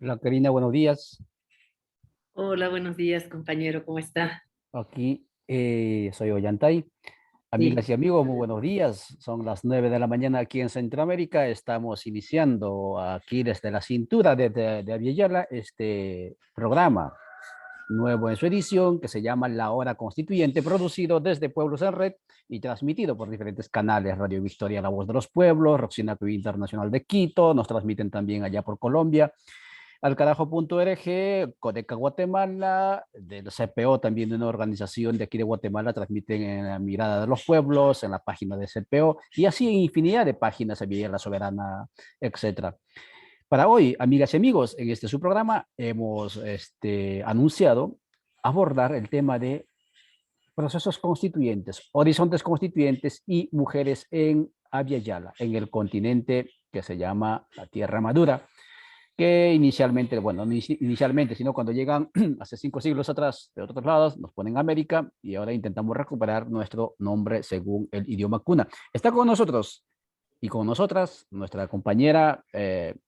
Hola Karina, buenos días. Hola, buenos días, compañero, ¿cómo está? Aquí soy Ollantay. Sí, Amigas y amigos, muy buenos días. Son las 9 de la mañana aquí en Centroamérica. Estamos iniciando aquí desde la cintura de Aviala este programa nuevo en su edición que se llama La Hora Constituyente, producido desde Pueblos en Red y transmitido por diferentes canales: Radio Victoria, La Voz de los Pueblos, Roxina TV Internacional de Quito. Nos transmiten también allá por Colombia Alcarajo.org, Codeca Guatemala, del CPO, también de una organización de aquí de Guatemala, transmiten en la Mirada de los Pueblos, en la página de CPO, y así en infinidad de páginas, Villa La Soberana, etcétera. Para hoy, amigas y amigos, en este su programa hemos anunciado abordar el tema de procesos constituyentes, horizontes constituyentes y mujeres en Abya Yala, en el continente que se llama la Tierra Madura, que inicialmente, bueno, no inicialmente, sino cuando llegan hace 5 siglos atrás de otros lados, nos ponen América y ahora intentamos recuperar nuestro nombre según el idioma cuna. Está con nosotros y con nosotras nuestra compañera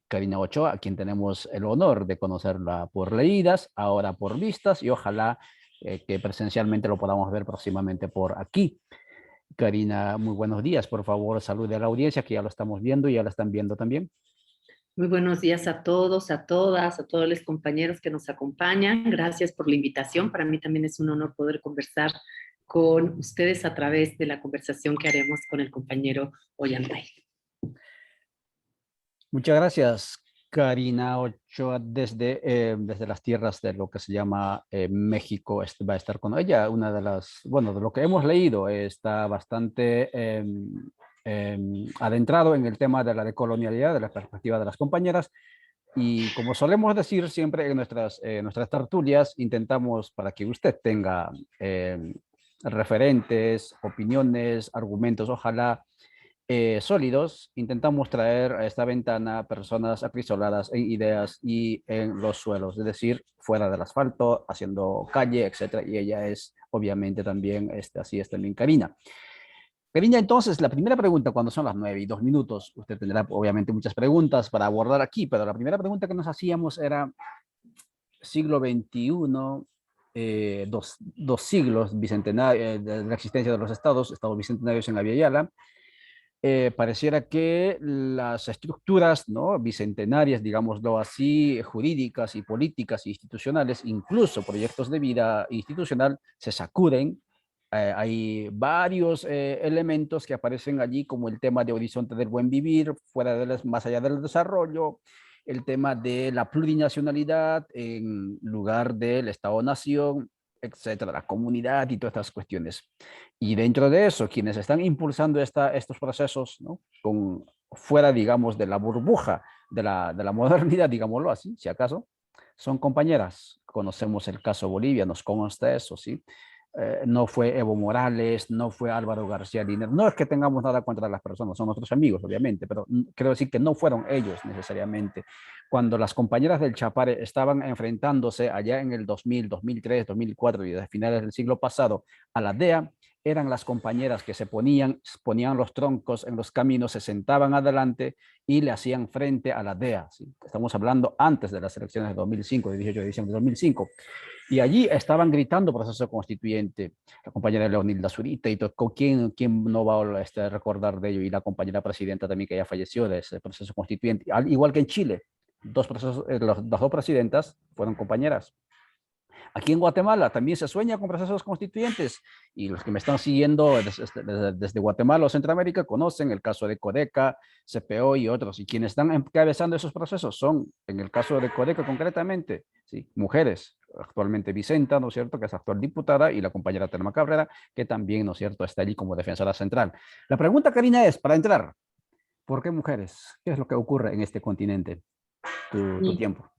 Karina Ochoa, a quien tenemos el honor de conocerla por leídas, ahora por vistas y ojalá que presencialmente lo podamos ver próximamente por aquí. Karina, muy buenos días. Por favor, salude a la audiencia que ya lo estamos viendo y ya la están viendo también. muy buenos días a todos, a todas, a todos los compañeros que nos acompañan. Gracias por la invitación. Para mí también es un honor poder conversar con ustedes a través de la conversación que haremos con el compañero Ollantay. Muchas gracias, Karina Ochoa, desde las tierras de lo que se llama México. Va a estar con ella. Una de las, bueno, de lo que hemos leído, está bastante adentrado en el tema de la decolonialidad, de la perspectiva de las compañeras. Y como solemos decir siempre en nuestras tertulias, intentamos para que usted tenga referentes, opiniones, argumentos, ojalá sólidos. Intentamos traer a esta ventana personas acrisoladas en ideas y en los suelos, es decir, fuera del asfalto, haciendo calle, etcétera. Y ella es obviamente también, así es también Karina. Karina, entonces, la primera pregunta, cuando son las 9:02, usted tendrá obviamente muchas preguntas para abordar aquí, pero la primera pregunta que nos hacíamos era siglo XXI, dos siglos bicentenarios de la existencia de los estados bicentenarios en la Via Yala. Pareciera que las estructuras, ¿no?, bicentenarias, digámoslo así, jurídicas y políticas e institucionales, incluso proyectos de vida institucional, se sacuden. Hay varios elementos que aparecen allí, como el tema de horizonte del buen vivir, más allá del desarrollo, el tema de la plurinacionalidad en lugar del Estado-nación, etcétera, la comunidad y todas estas cuestiones. Y dentro de eso, quienes están impulsando estos procesos, ¿no?, fuera, digamos, de la burbuja de la modernidad, digámoslo así, si acaso, son compañeras. Conocemos el caso Bolivia, nos consta eso, ¿sí? No fue Evo Morales, no fue Álvaro García Linera. No es que tengamos nada contra las personas, son nuestros amigos, obviamente, pero quiero decir que no fueron ellos necesariamente. Cuando las compañeras del Chapare estaban enfrentándose allá en el 2000, 2003, 2004 y desde finales del siglo pasado a la DEA, eran las compañeras que ponían los troncos en los caminos, se sentaban adelante y le hacían frente a la DEA, ¿sí? Estamos hablando antes de las elecciones de 2005, de 18 de diciembre de 2005. Y allí estaban gritando proceso constituyente. La compañera Leonilda Zurita y todo. ¿Quién no va a recordar de ello? Y la compañera presidenta también, que ya falleció de ese proceso constituyente. Al igual que en Chile, las dos presidentas fueron compañeras. Aquí en Guatemala también se sueña con procesos constituyentes, y los que me están siguiendo desde Guatemala o Centroamérica conocen el caso de Codeca, CPO y otros, y quienes están encabezando esos procesos son, en el caso de Codeca concretamente, ¿sí?, mujeres. Actualmente Vicenta, ¿no es cierto?, que es actual diputada, y la compañera Telma Cabrera, que también, ¿no es cierto?, está allí como defensora central. La pregunta, Karina, es, para entrar, ¿por qué mujeres? ¿Qué es lo que ocurre en este continente? Tu Y tiempo.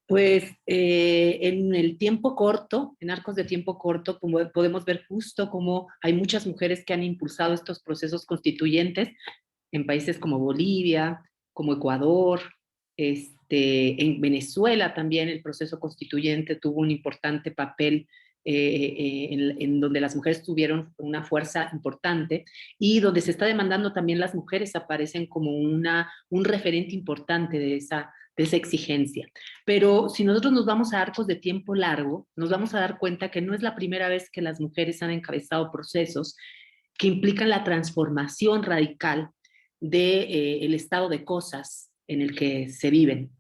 pues en el tiempo corto, en arcos de tiempo corto, como podemos ver justo cómo hay muchas mujeres que han impulsado estos procesos constituyentes en países como Bolivia, como Ecuador, en Venezuela también el proceso constituyente tuvo un importante papel en donde las mujeres tuvieron una fuerza importante y donde se está demandando también las mujeres aparecen como un referente importante de esa exigencia. Pero si nosotros nos vamos a arcos de tiempo largo, nos vamos a dar cuenta que no es la primera vez que las mujeres han encabezado procesos que implican la transformación radical del estado de cosas en el que se viven.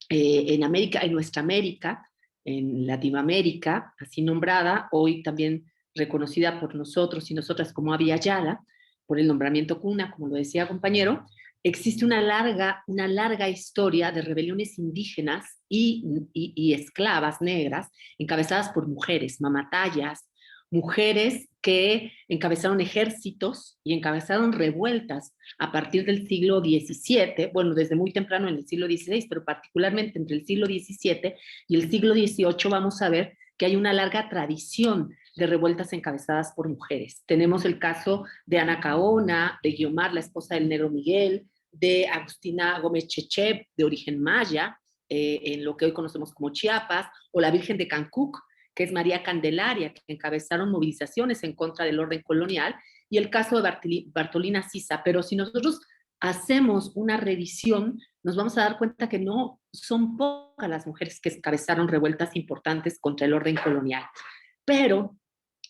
En América, en nuestra América, en Latinoamérica, así nombrada, hoy también reconocida por nosotros y nosotras como Abya Yala, por el nombramiento cuna, como lo decía compañero, existe una larga historia de rebeliones indígenas y esclavas negras encabezadas por mujeres, mamatayas, mujeres que encabezaron ejércitos y encabezaron revueltas a partir del siglo XVII, bueno, desde muy temprano en el siglo XVI, pero particularmente entre el siglo XVII y el siglo XVIII vamos a ver que hay una larga tradición de revueltas encabezadas por mujeres. Tenemos el caso de Ana Caona, de Guiomar, la esposa del negro Miguel, de Agustina Gómez Cheche, de origen maya, en lo que hoy conocemos como Chiapas, o la Virgen de Cancuc, que es María Candelaria, que encabezaron movilizaciones en contra del orden colonial, y el caso de Bartolina Sisa. Pero si nosotros hacemos una revisión, nos vamos a dar cuenta que no son pocas las mujeres que encabezaron revueltas importantes contra el orden colonial. Pero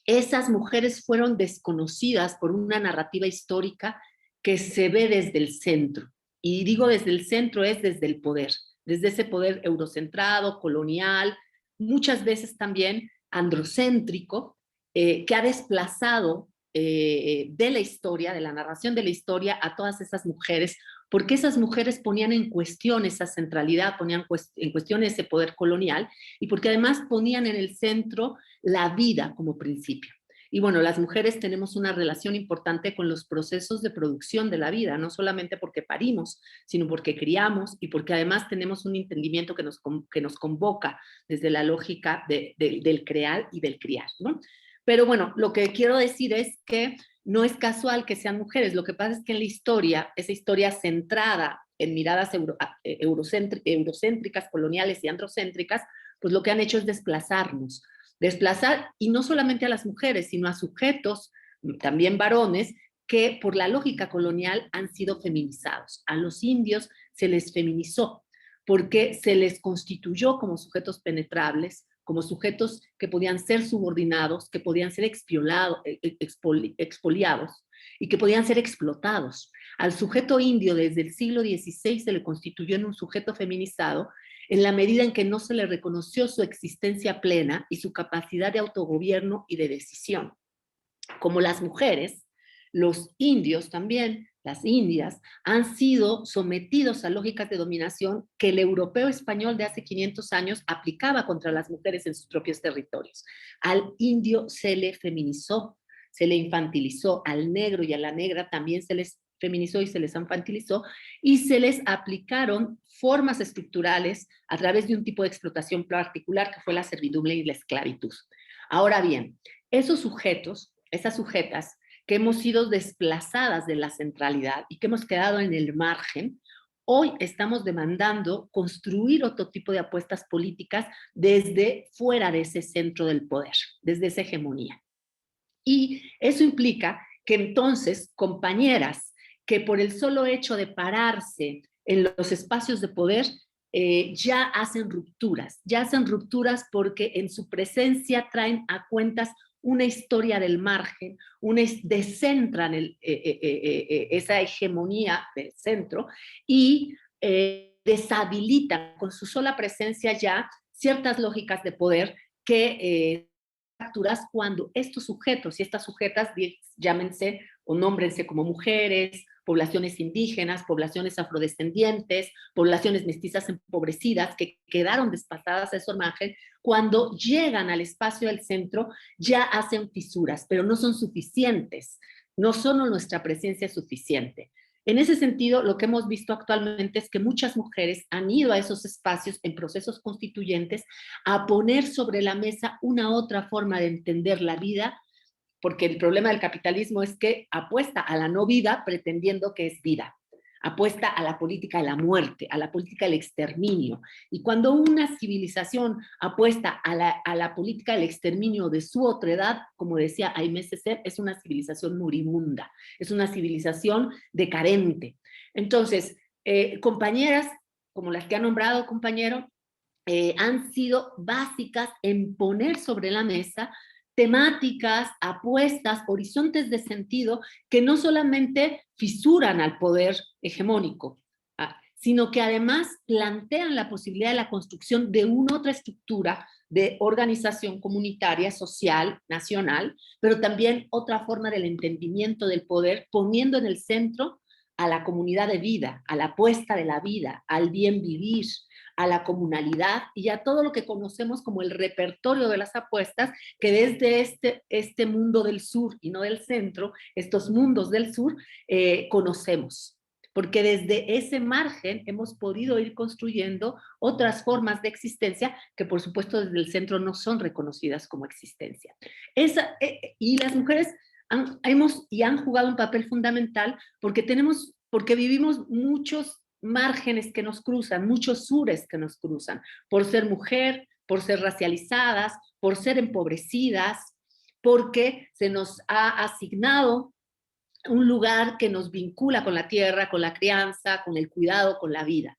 esas mujeres fueron desconocidas por una narrativa histórica que se ve desde el centro. Y digo desde el centro es desde el poder, desde ese poder eurocentrado, colonial, muchas veces también androcéntrico, que ha desplazado de la historia, de la narración de la historia a todas esas mujeres, porque esas mujeres ponían en cuestión esa centralidad, ponían en cuestión ese poder colonial, y porque además ponían en el centro la vida como principio. Y bueno, las mujeres tenemos una relación importante con los procesos de producción de la vida, no solamente porque parimos, sino porque criamos y porque además tenemos un entendimiento que nos convoca desde la lógica del crear y del criar, ¿no? Pero bueno, lo que quiero decir es que no es casual que sean mujeres, lo que pasa es que en la historia, esa historia centrada en miradas eurocéntricas, coloniales y androcéntricas, pues lo que han hecho es desplazar, y no solamente a las mujeres, sino a sujetos, también varones, que por la lógica colonial han sido feminizados. A los indios se les feminizó, porque se les constituyó como sujetos penetrables, como sujetos que podían ser subordinados, que podían ser expoliados y que podían ser explotados. Al sujeto indio desde el siglo XVI se le constituyó en un sujeto feminizado en la medida en que no se le reconoció su existencia plena y su capacidad de autogobierno y de decisión. Como las mujeres, los indios también, las indias, han sido sometidos a lógicas de dominación que el europeo español de hace 500 años aplicaba contra las mujeres en sus propios territorios. Al indio se le feminizó, se le infantilizó, al negro y a la negra también se les feminizó y se les infantilizó, y se les aplicaron formas estructurales a través de un tipo de explotación particular que fue la servidumbre y la esclavitud. Ahora bien, esos sujetos, esas sujetas que hemos sido desplazadas de la centralidad y que hemos quedado en el margen, hoy estamos demandando construir otro tipo de apuestas políticas desde fuera de ese centro del poder, desde esa hegemonía. Y eso implica que entonces compañeras que por el solo hecho de pararse en los espacios de poder ya hacen rupturas porque en su presencia traen a cuentas una historia del margen, descentran esa hegemonía del centro y deshabilitan con su sola presencia ya ciertas lógicas de poder que capturas cuando estos sujetos y estas sujetas, llámense o nómbrense como mujeres, poblaciones indígenas, poblaciones afrodescendientes, poblaciones mestizas empobrecidas que quedaron desplazadas a esa margen, cuando llegan al espacio del centro ya hacen fisuras, pero no son suficientes, no solo nuestra presencia es suficiente. En ese sentido, lo que hemos visto actualmente es que muchas mujeres han ido a esos espacios en procesos constituyentes a poner sobre la mesa una otra forma de entender la vida, porque el problema del capitalismo es que apuesta a la no vida pretendiendo que es vida. Apuesta a la política de la muerte, a la política del exterminio. Y cuando una civilización apuesta a la política del exterminio de su otredad, como decía Aimé Césaire, es una civilización moribunda, es una civilización decadente. Entonces, compañeras como las que ha nombrado, compañero, han sido básicas en poner sobre la mesa temáticas, apuestas, horizontes de sentido que no solamente fisuran al poder hegemónico, sino que además plantean la posibilidad de la construcción de una otra estructura de organización comunitaria, social, nacional, pero también otra forma del entendimiento del poder, poniendo en el centro a la comunidad de vida, a la apuesta de la vida, al bien vivir, a la comunalidad y a todo lo que conocemos como el repertorio de las apuestas que desde este mundo del sur y no del centro, estos mundos del sur, conocemos. Porque desde ese margen hemos podido ir construyendo otras formas de existencia que por supuesto desde el centro no son reconocidas como existencia. Y las mujeres han jugado un papel fundamental porque vivimos muchos márgenes que nos cruzan, muchos sures que nos cruzan, por ser mujer, por ser racializadas, por ser empobrecidas, porque se nos ha asignado un lugar que nos vincula con la tierra, con la crianza, con el cuidado, con la vida.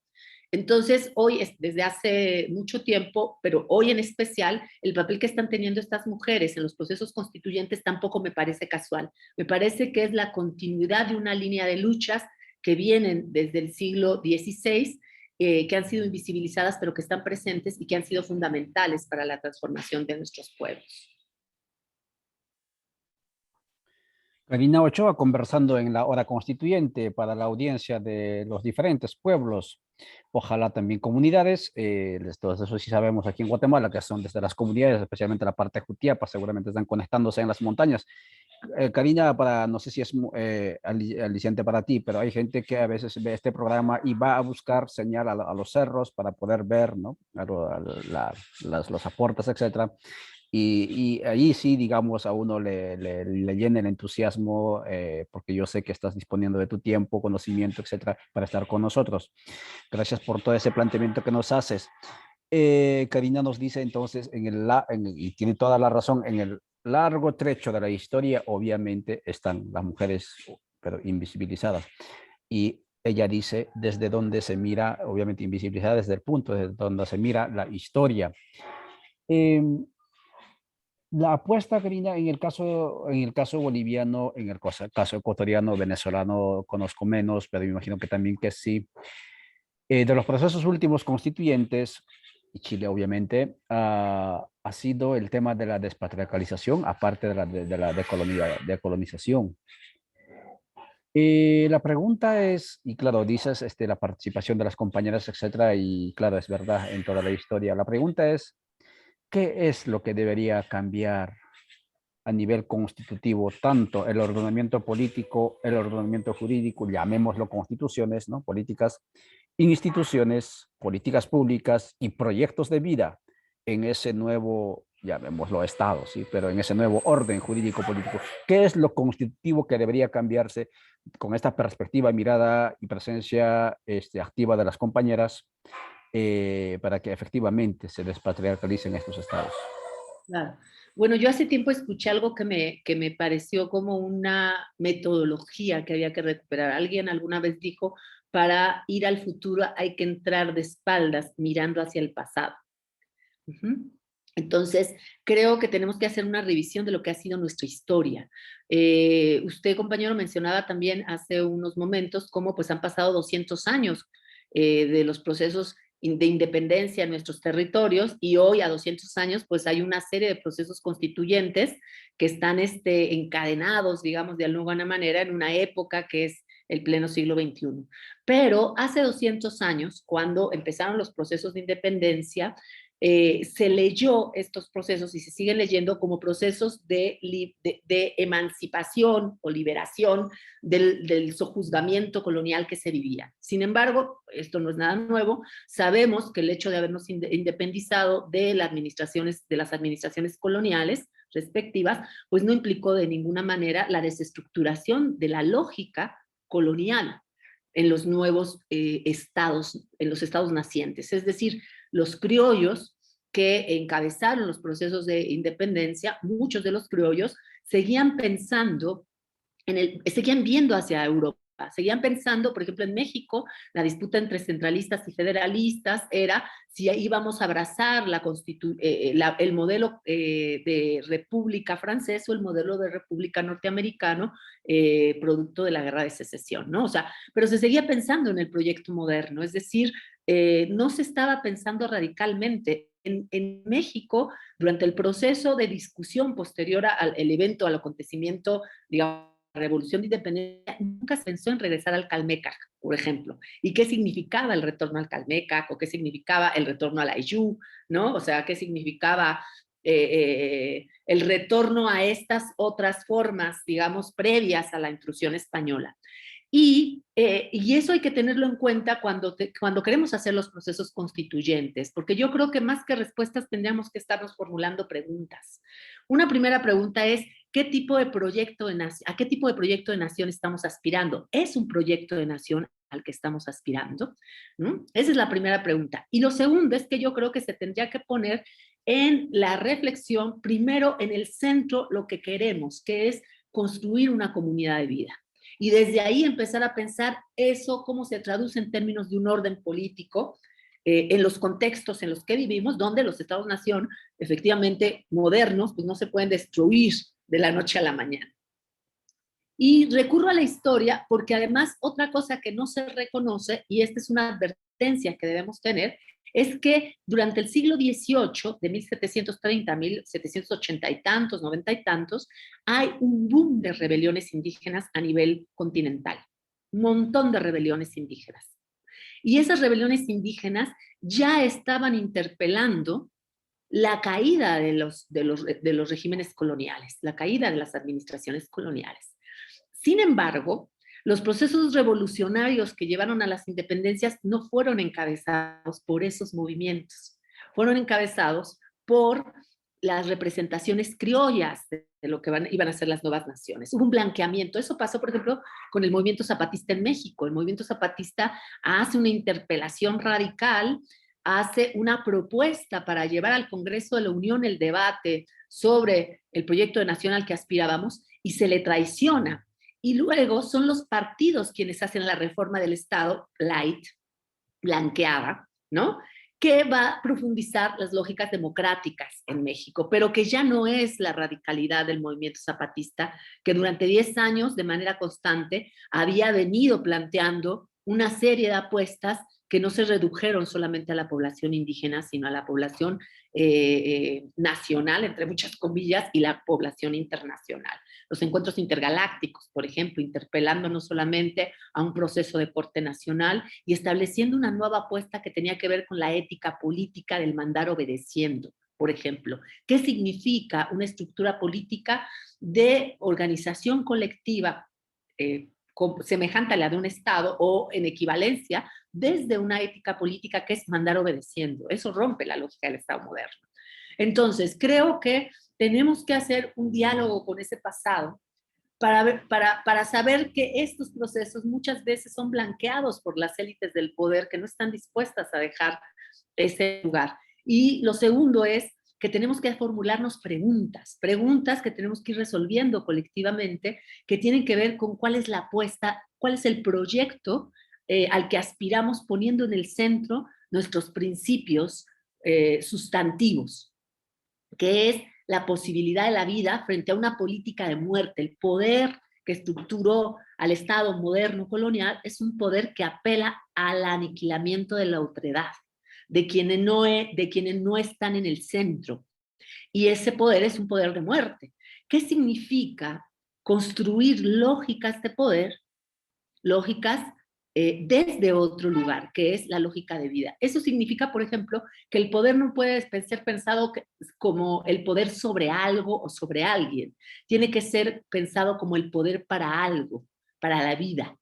Entonces, hoy, desde hace mucho tiempo, pero hoy en especial, el papel que están teniendo estas mujeres en los procesos constituyentes tampoco me parece casual. Me parece que es la continuidad de una línea de luchas que vienen desde el siglo XVI, que han sido invisibilizadas, pero que están presentes y que han sido fundamentales para la transformación de nuestros pueblos. Karina Ochoa conversando en la hora constituyente para la audiencia de los diferentes pueblos, ojalá también comunidades, todos eso sí sabemos aquí en Guatemala, que son desde las comunidades, especialmente la parte de Jutiapa, seguramente están conectándose en las montañas. Karina, no sé si es aliciente para ti, pero hay gente que a veces ve este programa y va a buscar señal a los cerros para poder ver, ¿no? Los aportes, etcétera. Y ahí sí, digamos, a uno le llena el entusiasmo, porque yo sé que estás disponiendo de tu tiempo, conocimiento, etcétera, para estar con nosotros. Gracias por todo ese planteamiento que nos haces. Karina nos dice entonces, y tiene toda la razón, en el largo trecho de la historia, obviamente están las mujeres, pero invisibilizadas. Y ella dice, desde donde se mira, obviamente invisibilizada, desde el punto desde donde se mira la historia. La apuesta, Karina, en el caso boliviano, en el caso ecuatoriano, venezolano, conozco menos, pero me imagino que también que sí. De los procesos últimos constituyentes, y Chile obviamente, ha sido el tema de la despatriarcalización, aparte de la decolonización. La pregunta es, y claro, dices la participación de las compañeras, etcétera, y claro, es verdad en toda la historia. La pregunta es, ¿qué es lo que debería cambiar a nivel constitutivo, tanto el ordenamiento político, el ordenamiento jurídico, llamémoslo constituciones, ¿no? Políticas, instituciones, políticas públicas y proyectos de vida en ese nuevo, llamémoslo Estado, ¿sí? Pero en ese nuevo orden jurídico político? ¿Qué es lo constitutivo que debería cambiarse con esta perspectiva, mirada y presencia activa de las compañeras, para que efectivamente se despatriarcalicen estos estados? Claro. Bueno, yo hace tiempo escuché algo que me pareció como una metodología que había que recuperar. Alguien alguna vez dijo, para ir al futuro hay que entrar de espaldas mirando hacia el pasado. Uh-huh. Entonces, creo que tenemos que hacer una revisión de lo que ha sido nuestra historia. Usted, compañero, mencionaba también hace unos momentos cómo pues han pasado 200 años de los procesos de independencia en nuestros territorios y hoy a 200 años pues hay una serie de procesos constituyentes que están encadenados, digamos, de alguna manera en una época que es el pleno siglo XXI. Pero hace 200 años, cuando empezaron los procesos de independencia, se leyó estos procesos y se siguen leyendo como procesos de emancipación o liberación del sojuzgamiento colonial que se vivía. Sin embargo, esto no es nada nuevo, sabemos que el hecho de habernos independizado de las administraciones coloniales respectivas, pues no implicó de ninguna manera la desestructuración de la lógica colonial en los nuevos estados, en los estados nacientes. Es decir, los criollos que encabezaron los procesos de independencia, muchos de los criollos seguían pensando, seguían viendo hacia Europa Seguían pensando, por ejemplo, en México, la disputa entre centralistas y federalistas era si íbamos a abrazar el modelo de república francés o el modelo de república norteamericano, producto de la guerra de secesión, ¿no? O sea, pero se seguía pensando en el proyecto moderno, es decir, no se estaba pensando radicalmente. En México, durante el proceso de discusión posterior al evento, al acontecimiento, digamos, la Revolución de Independencia, nunca se pensó en regresar al Calmecac, por ejemplo, y qué significaba el retorno al Calmecac, o qué significaba el retorno a la Iyú, ¿no? O sea, qué significaba el retorno a estas otras formas, digamos, previas a la intrusión española. Y eso hay que tenerlo en cuenta cuando queremos hacer los procesos constituyentes, porque yo creo que más que respuestas tendríamos que estarnos formulando preguntas. Una primera pregunta es, ¿qué tipo de proyecto ¿a qué tipo de proyecto de nación estamos aspirando? ¿Es un proyecto de nación al que estamos aspirando? ¿No? Esa es la primera pregunta. Y lo segundo es que yo creo que se tendría que poner en la reflexión, primero en el centro, lo que queremos, que es construir una comunidad de vida. Y desde ahí empezar a pensar eso, cómo se traduce en términos de un orden político, en los contextos en los que vivimos, donde los estados-nación, efectivamente modernos, pues no se pueden destruir de la noche a la mañana. Y recurro a la historia porque además otra cosa que no se reconoce, y esta es una advertencia que debemos tener, es que durante el siglo XVIII, de 1730 a 1780 y tantos, 90 y tantos, hay un boom de rebeliones indígenas a nivel continental. Un montón de rebeliones indígenas. Y esas rebeliones indígenas ya estaban interpelando la caída de los regímenes coloniales, la caída de las administraciones coloniales. Sin embargo, los procesos revolucionarios que llevaron a las independencias no fueron encabezados por esos movimientos, fueron encabezados por las representaciones criollas de lo que iban a ser las nuevas naciones. Hubo un blanqueamiento. Eso pasó, por ejemplo, con el movimiento zapatista en México. El movimiento zapatista hace una interpelación radical, hace una propuesta para llevar al Congreso de la Unión el debate sobre el proyecto de nación al que aspirábamos y se le traiciona. Y luego son los partidos quienes hacen la reforma del Estado, light, blanqueada, ¿no? Que va a profundizar las lógicas democráticas en México, pero que ya no es la radicalidad del movimiento zapatista, que durante 10 años, de manera constante, había venido planteando una serie de apuestas que no se redujeron solamente a la población indígena, sino a la población nacional, entre muchas comillas, y la población internacional. Los encuentros intergalácticos, por ejemplo, interpelando no solamente a un proceso de corte nacional y estableciendo una nueva apuesta que tenía que ver con la ética política del mandar obedeciendo, por ejemplo. ¿Qué significa una estructura política de organización colectiva semejante a la de un Estado o en equivalencia desde una ética política que es mandar obedeciendo? Eso rompe la lógica del Estado moderno. Entonces, creo que tenemos que hacer un diálogo con ese pasado para saber que estos procesos muchas veces son blanqueados por las élites del poder que no están dispuestas a dejar ese lugar. Y lo segundo es que tenemos que formularnos preguntas que tenemos que ir resolviendo colectivamente, que tienen que ver con cuál es la apuesta, cuál es el proyecto al que aspiramos, poniendo en el centro nuestros principios sustantivos, que es la posibilidad de la vida frente a una política de muerte. El poder que estructuró al Estado moderno colonial es un poder que apela al aniquilamiento de la otredad, de quienes no están en el centro. Y ese poder es un poder de muerte. ¿Qué significa construir lógicas de poder? Lógicas desde otro lugar, que es la lógica de vida. Eso significa, por ejemplo, que el poder no puede ser pensado como el poder sobre algo o sobre alguien. Tiene que ser pensado como el poder para algo, para la vida.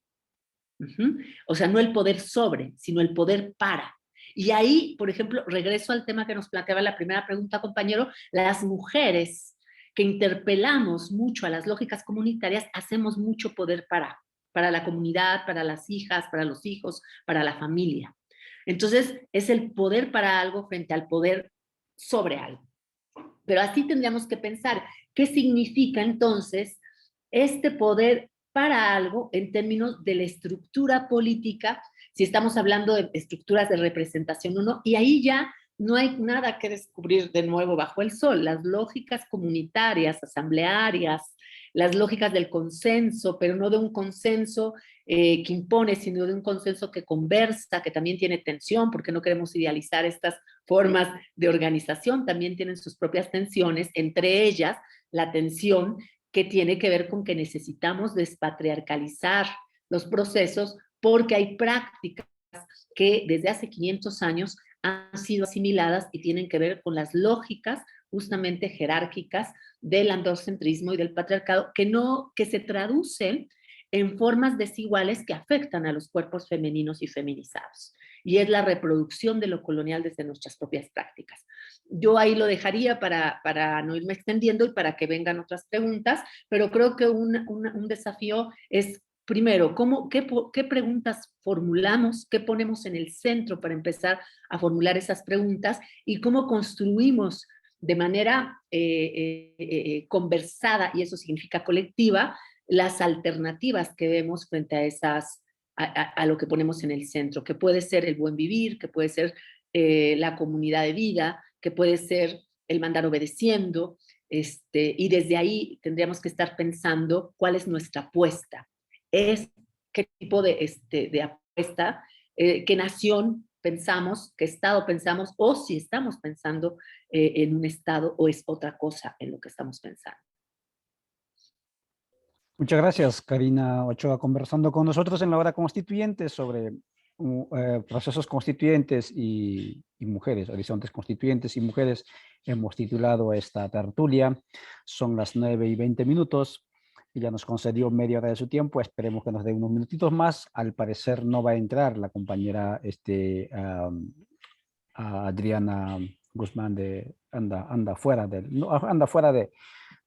O sea, no el poder sobre, sino el poder para. Y ahí, por ejemplo, regreso al tema que nos planteaba la primera pregunta, compañero, las mujeres que interpelamos mucho a las lógicas comunitarias, hacemos mucho poder para la comunidad, para las hijas, para los hijos, para la familia. Entonces, es el poder para algo frente al poder sobre algo. Pero así tendríamos que pensar, ¿qué significa entonces este poder para algo en términos de la estructura política, si estamos hablando de estructuras de representación o no, y ahí ya no hay nada que descubrir de nuevo bajo el sol. Las lógicas comunitarias, asamblearias, las lógicas del consenso, pero no de un consenso que impone, sino de un consenso que conversa, que también tiene tensión, porque no queremos idealizar estas formas de organización, también tienen sus propias tensiones, entre ellas la tensión que tiene que ver con que necesitamos despatriarcalizar los procesos porque hay prácticas que desde hace 500 años han sido asimiladas y tienen que ver con las lógicas justamente jerárquicas del androcentrismo y del patriarcado que se traducen en formas desiguales que afectan a los cuerpos femeninos y feminizados. Y es la reproducción de lo colonial desde nuestras propias prácticas. Yo ahí lo dejaría para no irme extendiendo y para que vengan otras preguntas, pero creo que un desafío es, primero, qué preguntas formulamos, qué ponemos en el centro para empezar a formular esas preguntas y cómo construimos de manera conversada, y eso significa colectiva, las alternativas que vemos frente a a lo que ponemos en el centro, que puede ser el buen vivir, que puede ser la comunidad de vida, que puede ser el mandar obedeciendo, y desde ahí tendríamos que estar pensando cuál es nuestra apuesta, qué tipo de apuesta, qué nación pensamos, qué estado pensamos, o si estamos pensando en un estado o es otra cosa en lo que estamos pensando. Muchas gracias, Karina Ochoa, conversando con nosotros en la hora constituyente sobre procesos constituyentes y mujeres, horizontes constituyentes y mujeres. Hemos titulado esta tertulia. Son las 9:20. Ella nos concedió media hora de su tiempo. Esperemos que nos dé unos minutitos más. Al parecer no va a entrar la compañera Adriana Guzmán anda fuera anda fuera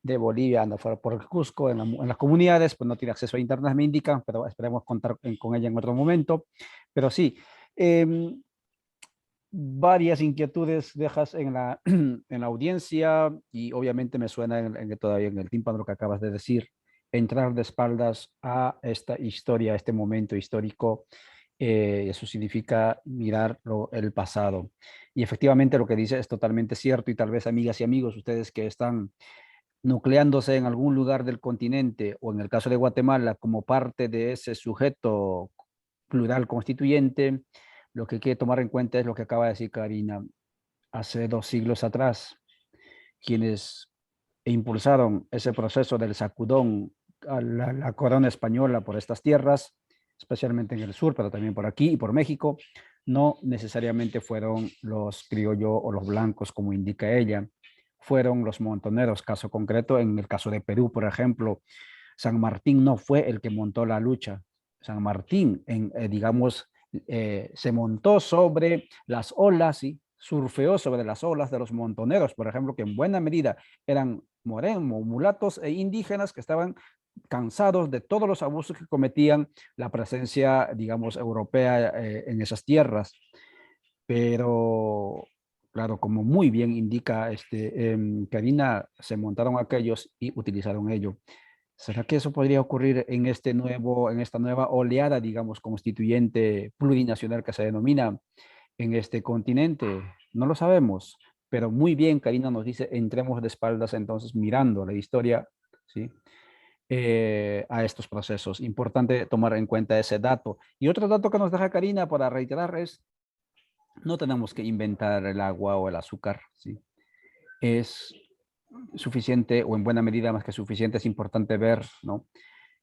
de Bolivia, anda fuera por Cusco, en las comunidades, pues no tiene acceso a internet, me indican, pero esperemos contar con ella en otro momento. Pero sí, varias inquietudes dejas en la audiencia y obviamente me suena todavía en el tímpano lo que acabas de decir, entrar de espaldas a esta historia, a este momento histórico. Eso significa mirar el pasado. Y efectivamente lo que dice es totalmente cierto y tal vez amigas y amigos, ustedes que están nucleándose en algún lugar del continente o en el caso de Guatemala como parte de ese sujeto plural constituyente, lo que hay que tomar en cuenta es lo que acaba de decir Karina. Hace 2 siglos atrás, quienes impulsaron ese proceso del sacudón a la corona española por estas tierras, especialmente en el sur, pero también por aquí y por México, no necesariamente fueron los criollos o los blancos, como indica ella, fueron los montoneros. Caso concreto, en el caso de Perú, por ejemplo, San Martín no fue el que montó la lucha. San Martín, digamos, se montó sobre las olas y surfeó sobre las olas de los montoneros, por ejemplo, que en buena medida eran morenos, mulatos e indígenas que estaban cansados de todos los abusos que cometían la presencia, digamos, europea en esas tierras. Pero, claro, como muy bien indica Karina, se montaron aquellos y utilizaron ello. ¿Será que eso podría ocurrir en en esta nueva oleada, digamos, constituyente plurinacional que se denomina en este continente? No lo sabemos, pero muy bien, Karina nos dice, entremos de espaldas entonces mirando la historia, ¿sí? A estos procesos. Importante tomar en cuenta ese dato. Y otro dato que nos deja Karina para reiterar es, no tenemos que inventar el agua o el azúcar, ¿sí? Es suficiente o en buena medida más que suficiente, es importante ver, ¿no?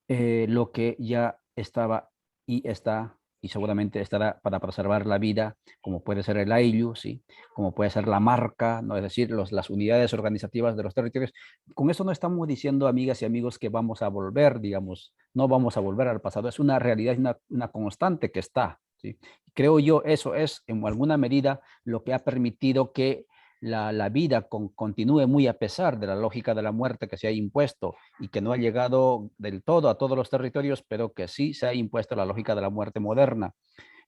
Lo que ya estaba y está y seguramente estará para preservar la vida, como puede ser el AILU, ¿sí? Como puede ser la marca, ¿no? Es decir, las unidades organizativas de los territorios. Con eso no estamos diciendo, amigas y amigos, que vamos a volver, digamos, no vamos a volver al pasado, es una realidad, una constante que está, ¿sí? Creo yo, eso es en alguna medida lo que ha permitido que la vida continúe muy a pesar de la lógica de la muerte que se ha impuesto y que no ha llegado del todo a todos los territorios, pero que sí se ha impuesto la lógica de la muerte moderna.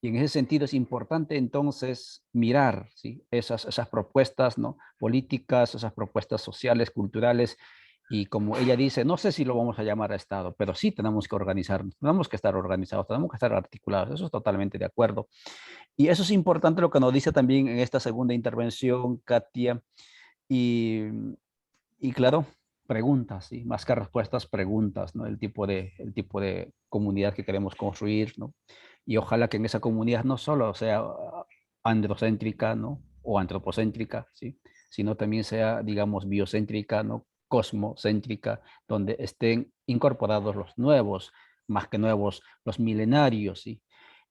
Y en ese sentido es importante entonces mirar, ¿sí? esas propuestas, ¿no? políticas, esas propuestas sociales, culturales, Y como ella dice, no sé si lo vamos a llamar a Estado, pero sí tenemos que organizarnos, tenemos que estar organizados, tenemos que estar articulados. Eso es totalmente de acuerdo. Y eso es importante lo que nos dice también en esta segunda intervención, Katia. Y, y claro, preguntas, ¿sí? Más que respuestas, preguntas, ¿no? El tipo de comunidad que queremos construir, ¿no? Y ojalá que en esa comunidad no solo sea androcéntrica, ¿no? O antropocéntrica, ¿sí? Sino también sea, digamos, biocéntrica, ¿no? Cosmocéntrica, donde estén incorporados los nuevos, más que nuevos, los milenarios, ¿sí?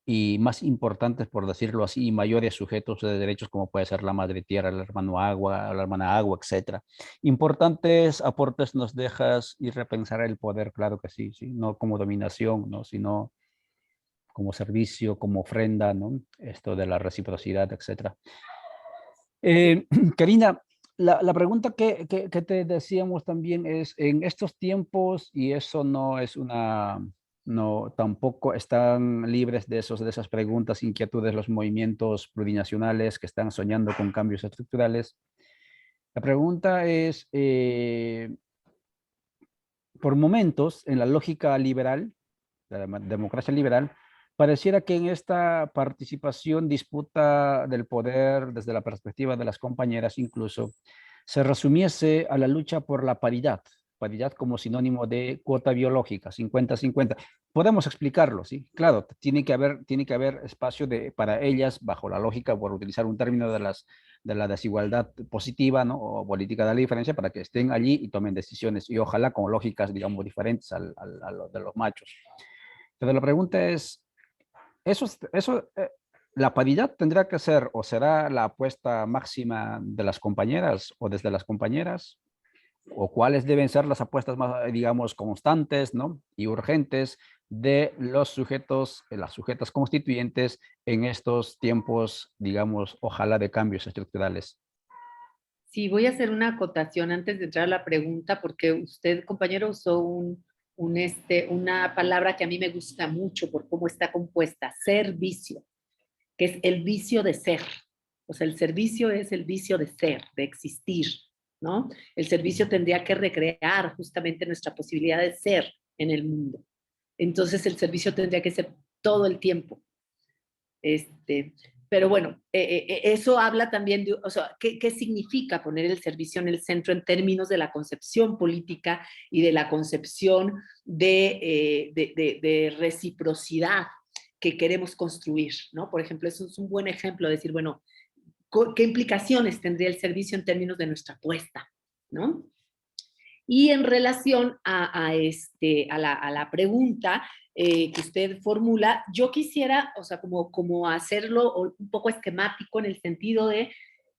Y más importantes, por decirlo así, y mayores sujetos de derechos como puede ser la madre tierra, el hermano agua, la hermana agua, etcétera. Importantes aportes nos dejas y repensar el poder, claro que sí, sí, no como dominación, ¿no? Sino como servicio, como ofrenda, ¿no? Esto de la reciprocidad, etcétera. Karina, la pregunta que te decíamos también es, en estos tiempos, y eso no es una, no, tampoco están libres de esas preguntas, inquietudes, los movimientos plurinacionales que están soñando con cambios estructurales. La pregunta es, por momentos, en la lógica liberal, de la democracia liberal, pareciera que en esta participación, disputa del poder desde la perspectiva de las compañeras incluso, se resumiese a la lucha por la paridad, paridad como sinónimo de cuota biológica, 50-50. Podemos explicarlo, ¿sí? Claro, tiene que haber espacio para ellas, bajo la lógica, por utilizar un término de la desigualdad positiva, ¿no? O política de la diferencia, para que estén allí y tomen decisiones, y ojalá con lógicas, digamos, diferentes a lo de los machos. Pero la pregunta es, ¿la paridad tendrá que ser o será la apuesta máxima de las compañeras o desde las compañeras? ¿O cuáles deben ser las apuestas más, digamos, constantes, ¿no? Y urgentes de los sujetos, de las sujetas constituyentes en estos tiempos, digamos, ojalá de cambios estructurales? Sí, voy a hacer una acotación antes de entrar a la pregunta, porque usted, compañero, usó una palabra que a mí me gusta mucho por cómo está compuesta, servicio, que es el vicio de ser. O sea, el servicio es el vicio de ser, de existir, ¿no? El servicio tendría que recrear justamente nuestra posibilidad de ser en el mundo. Entonces, el servicio tendría que ser todo el tiempo. Este, pero bueno, eso habla también de, o sea, ¿qué significa poner el servicio en el centro en términos de la concepción política y de la concepción de reciprocidad que queremos construir, ¿no? Por ejemplo, eso es un buen ejemplo de decir, bueno, ¿qué implicaciones tendría el servicio en términos de nuestra apuesta, ¿no? Y en relación a la pregunta que usted formula, yo quisiera, o sea, como hacerlo un poco esquemático en el sentido de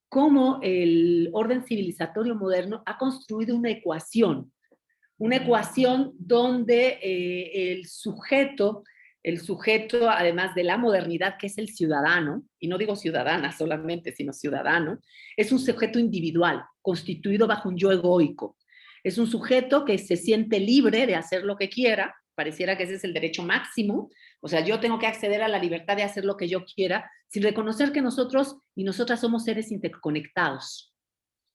cómo el orden civilizatorio moderno ha construido una ecuación donde el sujeto, además de la modernidad, que es el ciudadano, y no digo ciudadana solamente, sino ciudadano, es un sujeto individual, constituido bajo un yo egoico. Es un sujeto que se siente libre de hacer lo que quiera, pareciera que ese es el derecho máximo, o sea, yo tengo que acceder a la libertad de hacer lo que yo quiera, sin reconocer que nosotros y nosotras somos seres interconectados.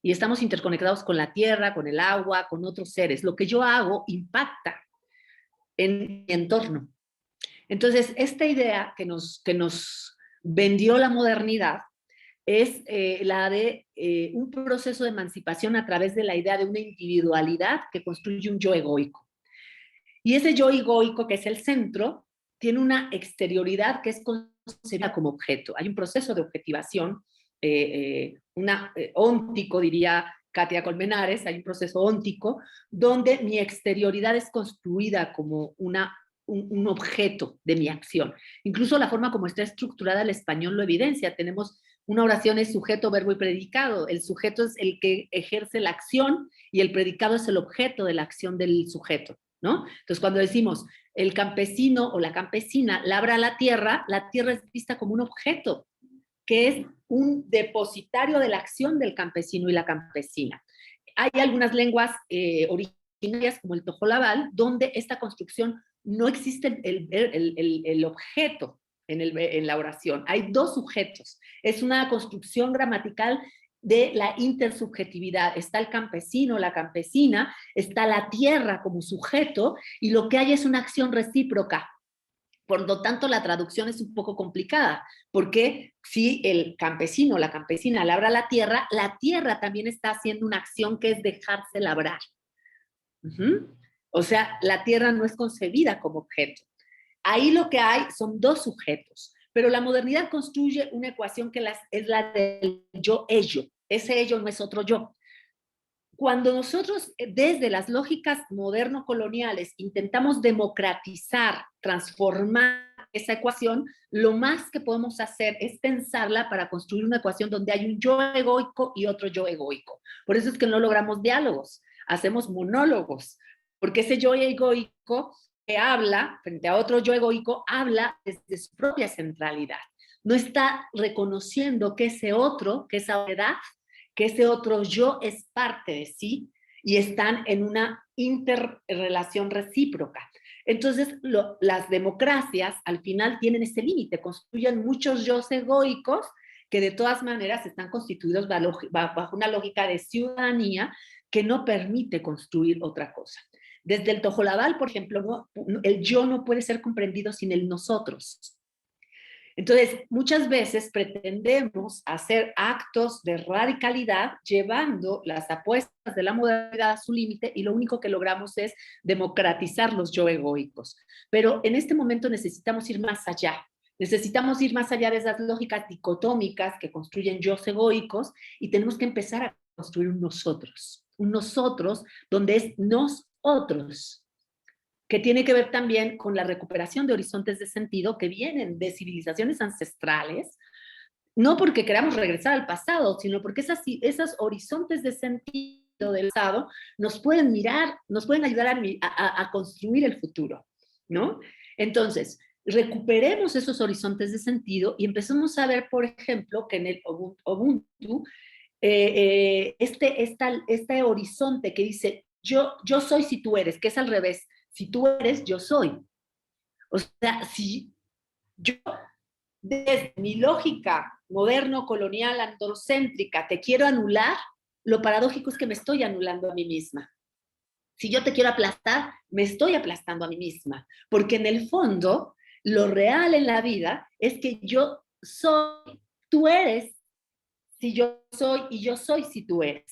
Y estamos interconectados con la tierra, con el agua, con otros seres. Lo que yo hago impacta en mi entorno. Entonces, esta idea que nos vendió la modernidad es la de un proceso de emancipación a través de la idea de una individualidad que construye un yo egoico. Y ese yo egoico, que es el centro, tiene una exterioridad que es concebida como objeto. Hay un proceso de objetivación, óntico, diría Katia Colmenares, hay un proceso óntico, donde mi exterioridad es construida como un objeto de mi acción. Incluso la forma como está estructurada el español lo evidencia. Tenemos una oración es sujeto, verbo y predicado. El sujeto es el que ejerce la acción y el predicado es el objeto de la acción del sujeto, ¿no? Entonces, cuando decimos el campesino o la campesina labra la tierra es vista como un objeto, que es un depositario de la acción del campesino y la campesina. Hay algunas lenguas originarias, como el tojolabal, donde esta construcción no existe el objeto en la oración. Hay dos sujetos. Es una construcción gramatical de la intersubjetividad. Está el campesino, la campesina, está la tierra como sujeto, y lo que hay es una acción recíproca. Por lo tanto, la traducción es un poco complicada, porque si el campesino o la campesina labra la tierra también está haciendo una acción que es dejarse labrar. O sea, la tierra no es concebida como objeto. Ahí lo que hay son dos sujetos, pero la modernidad construye una ecuación que es la del yo-ello. Ese ello no es otro yo. Cuando nosotros, desde las lógicas moderno-coloniales, intentamos democratizar, transformar esa ecuación, lo más que podemos hacer es pensarla para construir una ecuación donde hay un yo egoico y otro yo egoico. Por eso es que no logramos diálogos, hacemos monólogos, porque ese yo egoico que habla frente a otro yo egoico habla desde su propia centralidad. No está reconociendo que ese otro, que esa edad, que ese otro yo es parte de sí y están en una interrelación recíproca. Entonces, las democracias al final tienen ese límite, construyen muchos yo egoicos que de todas maneras están constituidos bajo una lógica de ciudadanía que no permite construir otra cosa. Desde el Tojolabal, por ejemplo, el yo no puede ser comprendido sin el nosotros. Entonces, muchas veces pretendemos hacer actos de radicalidad llevando las apuestas de la modernidad a su límite, y lo único que logramos es democratizar los yo egoicos. Pero en este momento necesitamos ir más allá. Necesitamos ir más allá de esas lógicas dicotómicas que construyen yo egoicos, y tenemos que empezar a construir un nosotros donde es nosotros, que tiene que ver también con la recuperación de horizontes de sentido que vienen de civilizaciones ancestrales, no porque queramos regresar al pasado, sino porque esos horizontes de sentido del pasado nos pueden mirar, nos pueden ayudar a construir el futuro, ¿no? Entonces, recuperemos esos horizontes de sentido y empecemos a ver, por ejemplo, que en el Ubuntu, este horizonte que dice yo soy si tú eres, que es al revés. Si tú eres, yo soy. O sea, si yo, desde mi lógica moderno-colonial, androcéntrica, te quiero anular, lo paradójico es que me estoy anulando a mí misma. Si yo te quiero aplastar, me estoy aplastando a mí misma. Porque en el fondo, lo real en la vida es que yo soy, tú eres, si yo soy, y yo soy si tú eres.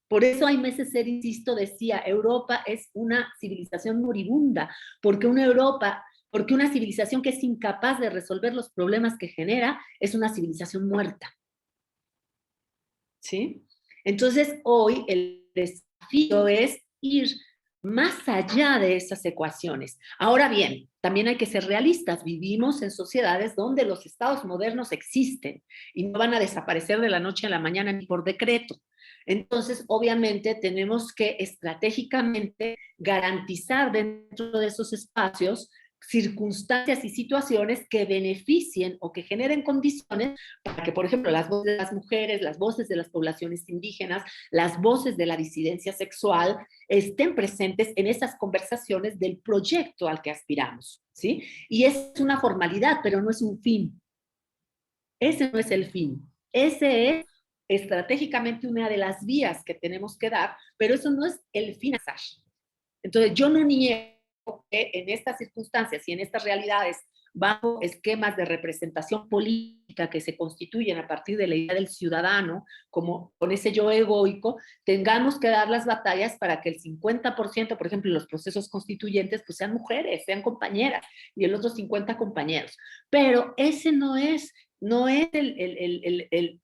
Por eso Aimé Césaire, insisto, decía, Europa es una civilización moribunda, porque una civilización que es incapaz de resolver los problemas que genera es una civilización muerta. ¿Sí? Entonces, hoy el desafío es ir más allá de esas ecuaciones. Ahora bien, también hay que ser realistas. Vivimos en sociedades donde los estados modernos existen y no van a desaparecer de la noche a la mañana ni por decreto. Entonces, obviamente, tenemos que estratégicamente garantizar dentro de esos espacios circunstancias y situaciones que beneficien o que generen condiciones para que, por ejemplo, las voces de las mujeres, las voces de las poblaciones indígenas, las voces de la disidencia sexual estén presentes en esas conversaciones del proyecto al que aspiramos, ¿sí? Y es una formalidad, pero no es un fin. Ese no es el fin. Ese es estratégicamente una de las vías que tenemos que dar, pero eso no es el fin. Entonces, yo no niego que en estas circunstancias y en estas realidades, bajo esquemas de representación política que se constituyen a partir de la idea del ciudadano, como con ese yo egoico, tengamos que dar las batallas para que el 50%, por ejemplo, en los procesos constituyentes, pues sean mujeres, sean compañeras, y el otro 50 compañeros. Pero ese no es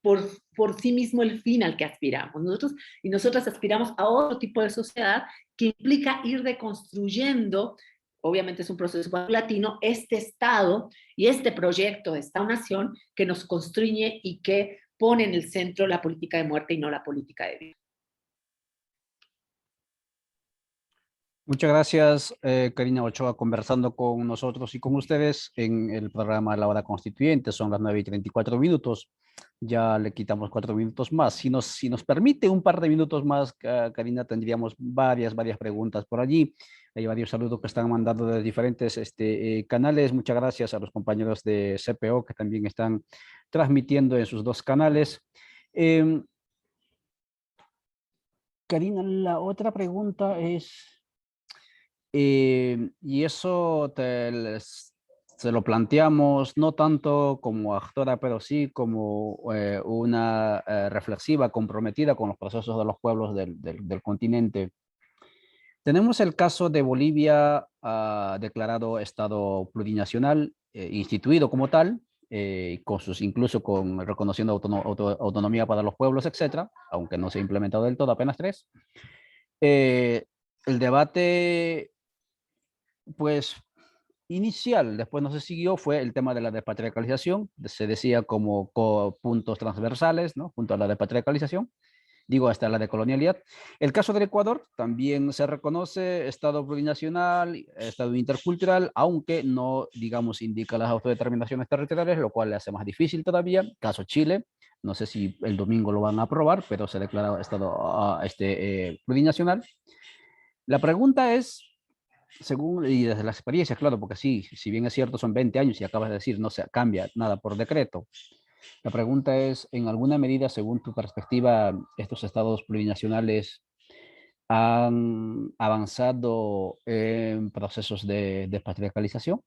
por sí mismo el fin al que aspiramos. Nosotros y nosotras aspiramos a otro tipo de sociedad que implica ir reconstruyendo, obviamente es un proceso paulatino, este Estado y este proyecto de Estado-Nación que nos constriñe y que pone en el centro la política de muerte y no la política de vida. Muchas gracias, Karina Ochoa, conversando con nosotros y con ustedes en el programa La Hora Constituyente. Son las 9:34. Ya le quitamos 4 minutos más. Si nos permite un par de minutos más, Karina, tendríamos varias preguntas por allí. Hay varios saludos que están mandando de diferentes canales. Muchas gracias a los compañeros de CPO que también están transmitiendo en sus dos canales. Em, Karina, la otra pregunta es, y eso se lo planteamos no tanto como actora, pero sí como una reflexiva, comprometida con los procesos de los pueblos del continente. Tenemos el caso de Bolivia, declarado Estado plurinacional, instituido como tal, incluso reconociendo autonomía para los pueblos, etcétera, aunque no se ha implementado del todo, apenas tres. Eh, el debate, pues, inicial, después no se siguió, fue el tema de la despatriarcalización. Se decía como puntos transversales, ¿no? Junto a la despatriarcalización, digo, hasta la decolonialidad. El caso del Ecuador también se reconoce Estado plurinacional, Estado intercultural, aunque no, digamos, indica las autodeterminaciones territoriales, lo cual le hace más difícil todavía. Caso Chile, no sé si el domingo lo van a aprobar, pero se declara Estado plurinacional. La pregunta es, según, y desde la experiencia, claro, porque sí, si bien es cierto, son 20 años y acabas de decir, no se cambia nada por decreto. La pregunta es, en alguna medida, según tu perspectiva, estos estados plurinacionales han avanzado en procesos de despatriarcalización.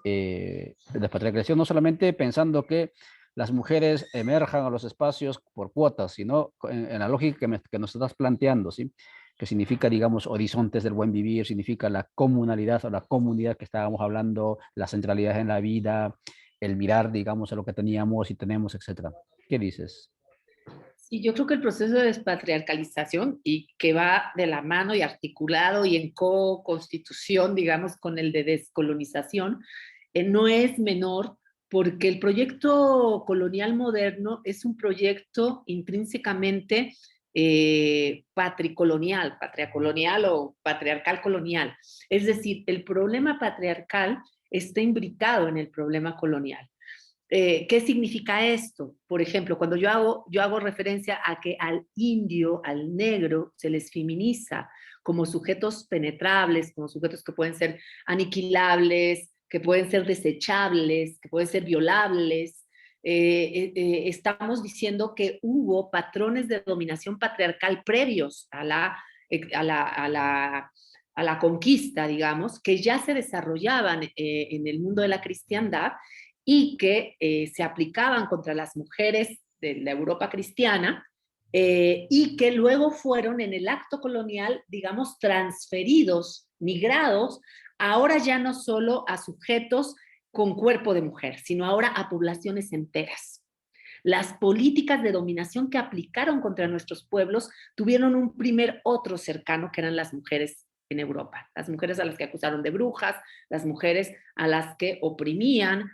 Despatriarcalización no solamente pensando que las mujeres emerjan a los espacios por cuotas, sino en la lógica que nos estás planteando, ¿sí? Que significa, digamos, horizontes del buen vivir, significa la comunalidad o la comunidad que estábamos hablando, la centralidad en la vida, el mirar, digamos, a lo que teníamos y tenemos, etcétera. ¿Qué dices? Sí, yo creo que el proceso de despatriarcalización y que va de la mano y articulado y en co-constitución, digamos, con el de descolonización, no es menor porque el proyecto colonial moderno es un proyecto intrínsecamente patricolonial o patriarcal colonial. Es decir, el problema patriarcal está imbricado en el problema colonial. ¿Qué significa esto? Por ejemplo, cuando yo hago referencia a que al indio, al negro, se les feminiza como sujetos penetrables, como sujetos que pueden ser aniquilables, que pueden ser desechables, que pueden ser violables, estamos diciendo que hubo patrones de dominación patriarcal previos a la conquista, digamos, que ya se desarrollaban en el mundo de la cristiandad y que se aplicaban contra las mujeres de la Europa cristiana y que luego fueron en el acto colonial, digamos, transferidos, migrados, ahora ya no solo a sujetos con cuerpo de mujer, sino ahora a poblaciones enteras. Las políticas de dominación que aplicaron contra nuestros pueblos tuvieron un primer otro cercano, que eran las mujeres en Europa, las mujeres a las que acusaron de brujas, las mujeres a las que oprimían,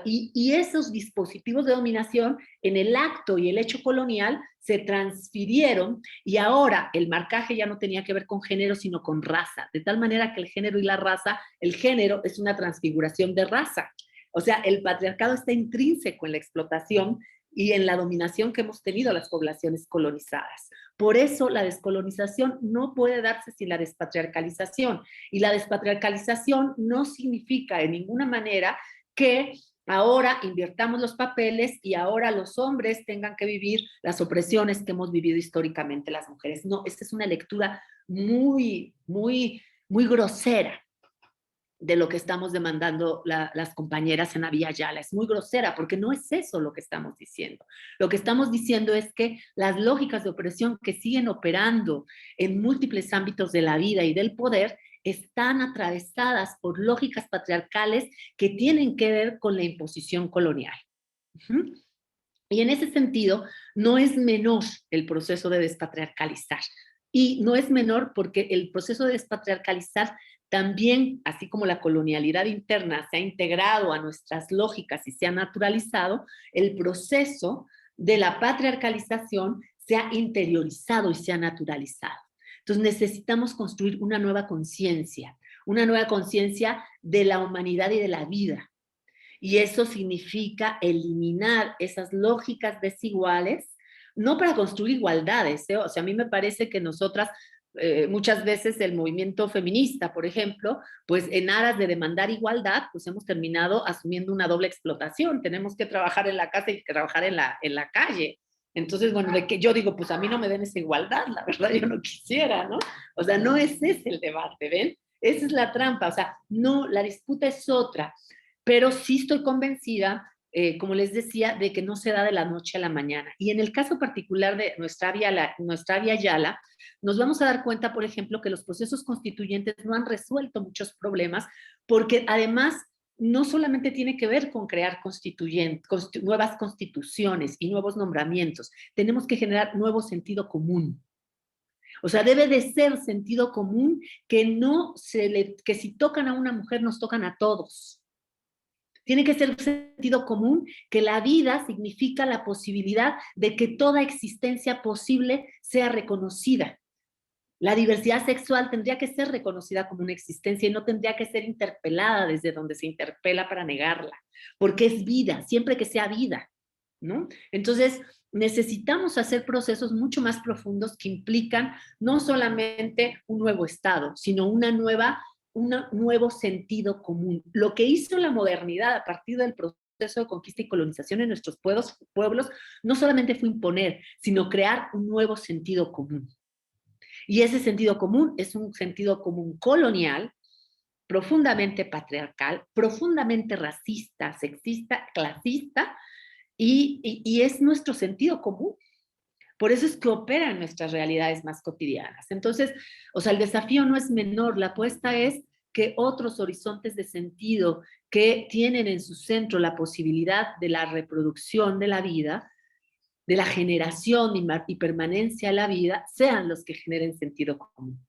y esos dispositivos de dominación en el acto y el hecho colonial se transfirieron y ahora el marcaje ya no tenía que ver con género, sino con raza, de tal manera que el género y la raza, el género es una transfiguración de raza. O sea, el patriarcado está intrínseco en la explotación y en la dominación que hemos tenido las poblaciones colonizadas. Por eso la descolonización no puede darse sin la despatriarcalización. Y la despatriarcalización no significa de ninguna manera que ahora invirtamos los papeles y ahora los hombres tengan que vivir las opresiones que hemos vivido históricamente las mujeres. No, esta es una lectura muy grosera de lo que estamos demandando las compañeras en la Vía Yala. Es muy grosera porque no es eso lo que estamos diciendo. Lo que estamos diciendo es que las lógicas de opresión que siguen operando en múltiples ámbitos de la vida y del poder están atravesadas por lógicas patriarcales que tienen que ver con la imposición colonial. Uh-huh. Y en ese sentido, no es menor el proceso de despatriarcalizar. Y no es menor porque el proceso de despatriarcalizar también, así como la colonialidad interna se ha integrado a nuestras lógicas y se ha naturalizado, el proceso de la patriarcalización se ha interiorizado y se ha naturalizado. Entonces necesitamos construir una nueva conciencia de la humanidad y de la vida. Y eso significa eliminar esas lógicas desiguales, no para construir igualdades, ¿eh? O sea, a mí me parece que nosotras, muchas veces el movimiento feminista, por ejemplo, pues en aras de demandar igualdad, pues hemos terminado asumiendo una doble explotación. Tenemos que trabajar en la casa y trabajar en la calle. Entonces, bueno, de que yo digo, pues a mí no me den esa igualdad, la verdad yo no quisiera, ¿no? O sea, no es ese el debate, ¿ven? Esa es la trampa, o sea, no, la disputa es otra, pero sí estoy convencida, como les decía, de que no se da de la noche a la mañana. Y en el caso particular de nuestra vía Yala, nos vamos a dar cuenta, por ejemplo, que los procesos constituyentes no han resuelto muchos problemas, porque además no solamente tiene que ver con crear nuevas constituciones y nuevos nombramientos, tenemos que generar nuevo sentido común. O sea, debe de ser sentido común que no que si tocan a una mujer nos tocan a todos. Tiene que ser sentido común que la vida significa la posibilidad de que toda existencia posible sea reconocida. La diversidad sexual tendría que ser reconocida como una existencia y no tendría que ser interpelada desde donde se interpela para negarla, porque es vida, siempre que sea vida, ¿no? Entonces, necesitamos hacer procesos mucho más profundos que implican no solamente un nuevo Estado, sino un nuevo sentido común. Lo que hizo la modernidad a partir del proceso de conquista y colonización en nuestros pueblos no solamente fue imponer, sino crear un nuevo sentido común. Y ese sentido común es un sentido común colonial, profundamente patriarcal, profundamente racista, sexista, clasista, y es nuestro sentido común. Por eso es que opera en nuestras realidades más cotidianas. Entonces, o sea, el desafío no es menor, la apuesta es que otros horizontes de sentido que tienen en su centro la posibilidad de la reproducción de la vida, de la generación y permanencia de la vida, sean los que generen sentido común.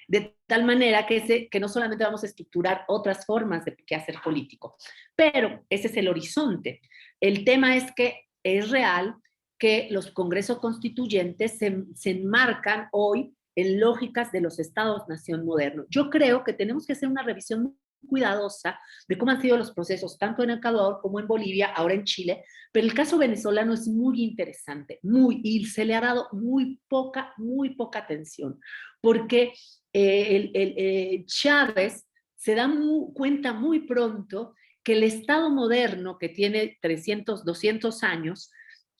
De tal manera que no solamente vamos a estructurar otras formas de quehacer político, pero ese es el horizonte. El tema es que es real que los congresos constituyentes se enmarcan hoy en lógicas de los estados-nación modernos. Yo creo que tenemos que hacer una revisión muy cuidadosa de cómo han sido los procesos, tanto en Ecuador como en Bolivia, ahora en Chile, pero el caso venezolano es muy interesante, y se le ha dado muy poca atención, porque Chávez se da cuenta muy pronto que el Estado moderno, que tiene 300, 200 años,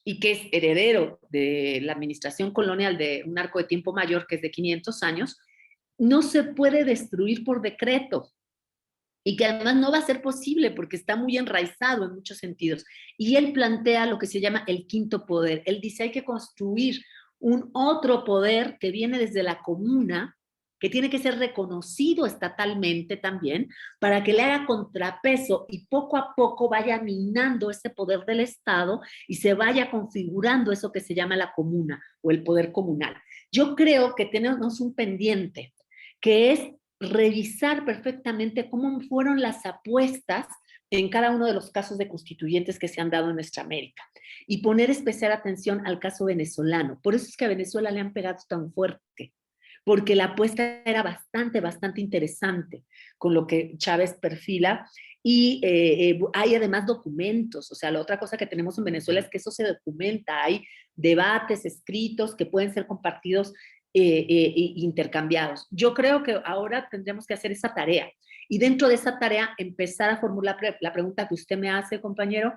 y que es heredero de la administración colonial de un arco de tiempo mayor, que es de 500 años, no se puede destruir por decreto y que además no va a ser posible porque está muy enraizado en muchos sentidos. Y él plantea lo que se llama el quinto poder. Él dice hay que construir un otro poder que viene desde la comuna, que tiene que ser reconocido estatalmente también, para que le haga contrapeso y poco a poco vaya minando ese poder del Estado y se vaya configurando eso que se llama la comuna o el poder comunal. Yo creo que tenemos un pendiente, que es revisar perfectamente cómo fueron las apuestas en cada uno de los casos de constituyentes que se han dado en nuestra América y poner especial atención al caso venezolano. Por eso es que a Venezuela le han pegado tan fuerte, porque la apuesta era bastante interesante con lo que Chávez perfila y hay además documentos, o sea, la otra cosa que tenemos en Venezuela es que eso se documenta, hay debates escritos que pueden ser compartidos intercambiados. Yo creo que ahora tendremos que hacer esa tarea y dentro de esa tarea empezar a formular la pregunta que usted me hace, compañero,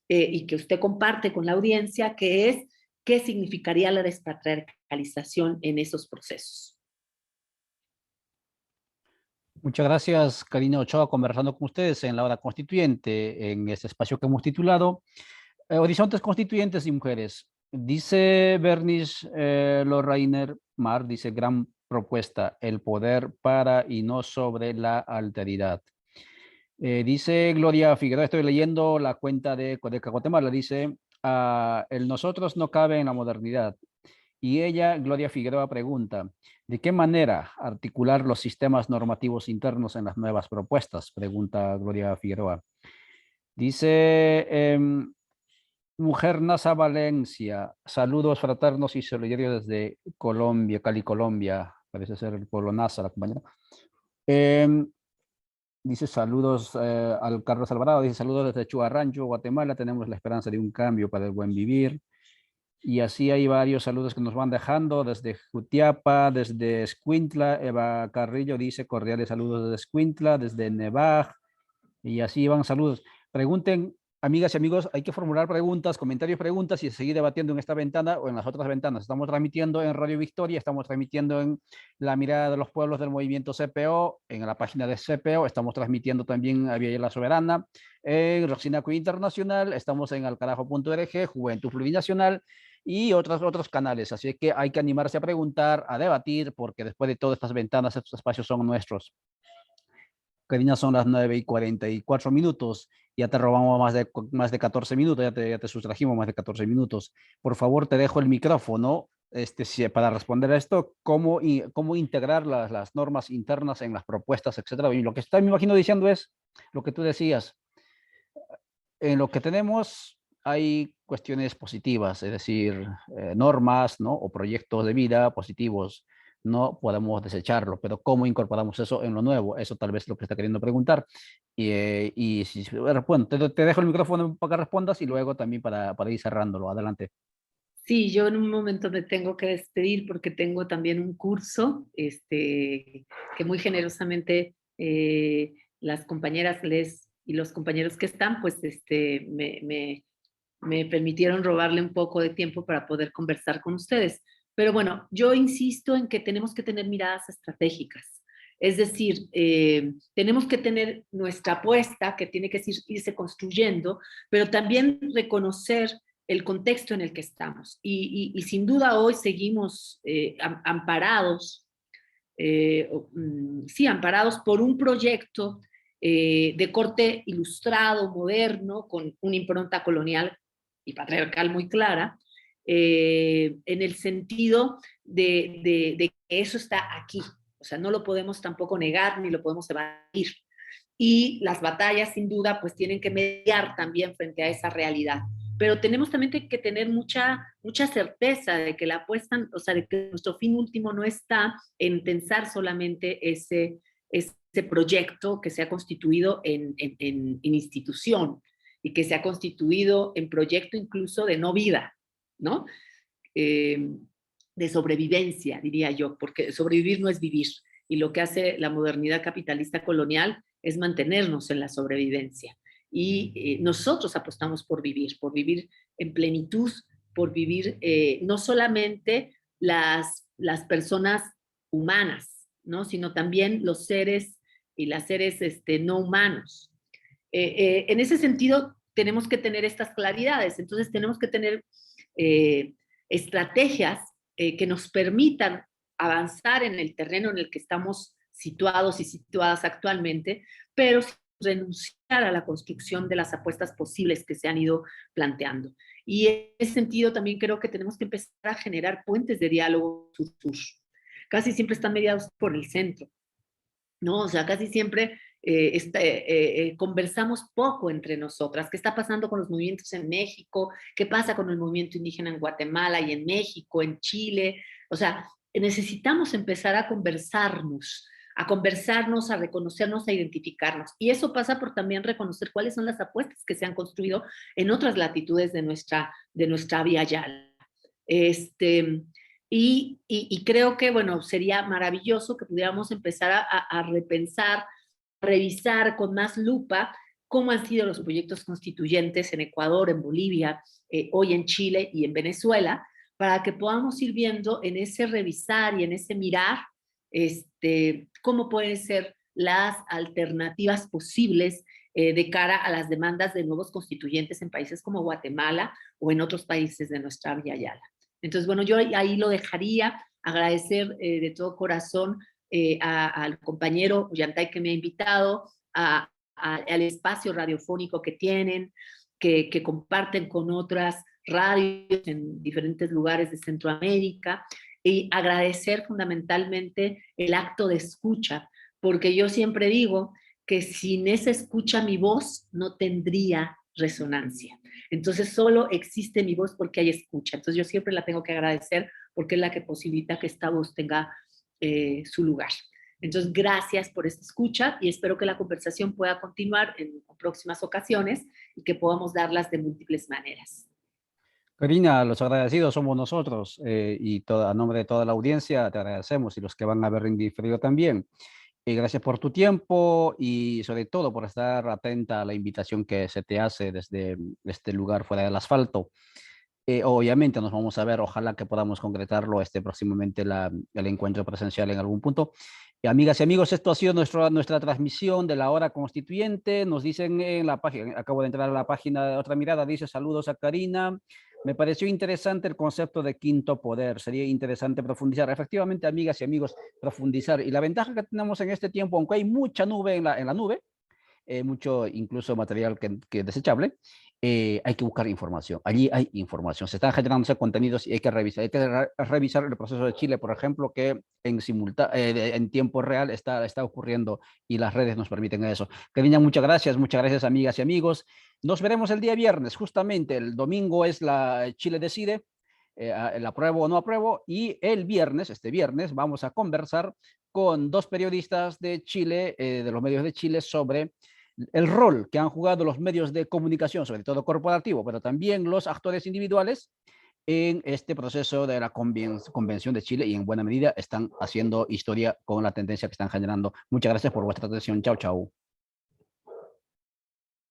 y que usted comparte con la audiencia, que es ¿qué significaría la despatriarcalización en esos procesos? Muchas gracias, Karina Ochoa, conversando con ustedes en la hora constituyente, en este espacio que hemos titulado Horizontes Constituyentes y Mujeres. Dice Bernice Lorrainer Mar, dice, gran propuesta, el poder para y no sobre la alteridad. Dice Gloria Figueroa, estoy leyendo la cuenta de Codeca Guatemala, dice, el nosotros no cabe en la modernidad. Y ella, Gloria Figueroa, pregunta, ¿de qué manera articular los sistemas normativos internos en las nuevas propuestas? Pregunta Gloria Figueroa. Dice Mujer Nasa Valencia, saludos fraternos y solidarios desde Colombia, Cali, Colombia. Parece ser el pueblo Nasa, la compañera. Dice saludos al Carlos Alvarado, dice saludos desde Chuarrancho, Guatemala, tenemos la esperanza de un cambio para el buen vivir. Y así hay varios saludos que nos van dejando desde Jutiapa, desde Escuintla. Eva Carrillo dice cordiales saludos desde Escuintla, desde Nevaj. Y así van saludos. Pregunten amigas y amigos, hay que formular preguntas, comentarios, preguntas y seguir debatiendo en esta ventana o en las otras ventanas. Estamos transmitiendo en Radio Victoria, estamos transmitiendo en La Mirada de los Pueblos del Movimiento CPO, en la página de CPO, estamos transmitiendo también a Villa La Soberana, en Roxinaco Internacional, estamos en alcarajo.org, Juventud Plurinacional y otros canales. Así que hay que animarse a preguntar, a debatir, porque después de todas estas ventanas, estos espacios son nuestros. Karina, son las 9:44. Ya te robamos más de 14 minutos, ya te sustrajimos más de 14 minutos. Por favor, te dejo el micrófono para responder a esto, cómo integrar las normas internas en las propuestas, etcétera. Y lo que está, me imagino, diciendo es lo que tú decías. En lo que tenemos hay cuestiones positivas, es decir, normas, ¿no? O proyectos de vida positivos. No podemos desecharlo, pero ¿cómo incorporamos eso en lo nuevo? Eso tal vez es lo que está queriendo preguntar. Y bueno, te dejo el micrófono para que respondas y luego también para ir cerrándolo. Adelante. Sí, yo en un momento me tengo que despedir porque tengo también un curso que muy generosamente las compañeras y los compañeros que están, pues me permitieron robarle un poco de tiempo para poder conversar con ustedes. Pero bueno, yo insisto en que tenemos que tener miradas estratégicas. Es decir, tenemos que tener nuestra apuesta que tiene que irse construyendo, pero también reconocer el contexto en el que estamos. Y sin duda hoy seguimos amparados, sí, amparados por un proyecto de corte ilustrado, moderno, con una impronta colonial y patriarcal muy clara, en el sentido de que eso está aquí. O sea, no lo podemos tampoco negar ni lo podemos evadir. Y las batallas, sin duda, pues tienen que mediar también frente a esa realidad. Pero tenemos también que tener mucha certeza de que la apuesta, o sea, de que nuestro fin último no está en pensar solamente ese proyecto que se ha constituido en institución y que se ha constituido en proyecto incluso de no vida, ¿no? De sobrevivencia, diría yo, porque sobrevivir no es vivir. Y lo que hace la modernidad capitalista colonial es mantenernos en la sobrevivencia. Y nosotros apostamos por vivir en plenitud, por vivir no solamente las personas humanas, ¿no? Sino también los seres y las seres no humanos. En ese sentido, tenemos que tener estas claridades, entonces tenemos que tener estrategias que nos permitan avanzar en el terreno en el que estamos situados y situadas actualmente, pero sin renunciar a la construcción de las apuestas posibles que se han ido planteando. Y en ese sentido también creo que tenemos que empezar a generar puentes de diálogo sur-sur. Casi siempre están mediados por el centro, ¿no? O sea, casi siempre conversamos poco entre nosotras. ¿Qué está pasando con los movimientos en México? ¿Qué pasa con el movimiento indígena en Guatemala y en México, en Chile? O sea, necesitamos empezar a conversarnos, a reconocernos, a identificarnos. Y eso pasa por también reconocer cuáles son las apuestas que se han construido en otras latitudes de nuestra Vía Yala. Y creo que, bueno, sería maravilloso que pudiéramos empezar a repensar, a revisar con más lupa cómo han sido los proyectos constituyentes en Ecuador, en Bolivia, hoy en Chile y en Venezuela, para que podamos ir viendo en ese revisar y en ese mirar cómo pueden ser las alternativas posibles de cara a las demandas de nuevos constituyentes en países como Guatemala o en otros países de nuestra Vía Yala. Entonces, bueno, yo ahí lo dejaría, agradecer de todo corazón al compañero Yantay que me ha invitado, al espacio radiofónico que tienen, que comparten con otras radios en diferentes lugares de Centroamérica, y agradecer fundamentalmente el acto de escucha, porque yo siempre digo que sin esa escucha mi voz no tendría resonancia. Entonces solo existe mi voz porque hay escucha. Entonces yo siempre la tengo que agradecer porque es la que posibilita que esta voz tenga su lugar. Entonces gracias por esta escucha y espero que la conversación pueda continuar en próximas ocasiones y que podamos darlas de múltiples maneras. Karina, los agradecidos somos nosotros y a nombre de toda la audiencia te agradecemos y los que van a ver en diferido también. Gracias por tu tiempo y sobre todo por estar atenta a la invitación que se te hace desde este lugar fuera del asfalto. Obviamente nos vamos a ver, ojalá que podamos concretarlo próximamente el encuentro presencial en algún punto. Amigas y amigos, esto ha sido nuestra transmisión de la hora constituyente. Nos dicen en la página, acabo de entrar a la página de Otra Mirada, dice saludos a Karina. Me pareció interesante el concepto de quinto poder. Sería interesante profundizar. Efectivamente, amigas y amigos, profundizar. Y la ventaja que tenemos en este tiempo, aunque hay mucha nube en la nube, mucho incluso material que desechable, hay que buscar información. Allí hay información. Se están generándose contenidos y hay que revisar. Hay que revisar el proceso de Chile, por ejemplo, que en tiempo real está ocurriendo y las redes nos permiten eso. Karina, muchas gracias amigas y amigos. Nos veremos el día viernes, justamente el domingo es la Chile Decide, el apruebo o no apruebo, y el viernes, este viernes, vamos a conversar con dos periodistas de Chile, de los medios de Chile, sobre el rol que han jugado los medios de comunicación, sobre todo corporativo, pero también los actores individuales en este proceso de la Convención de Chile y en buena medida están haciendo historia con la tendencia que están generando. Muchas gracias por vuestra atención. Chao, chao.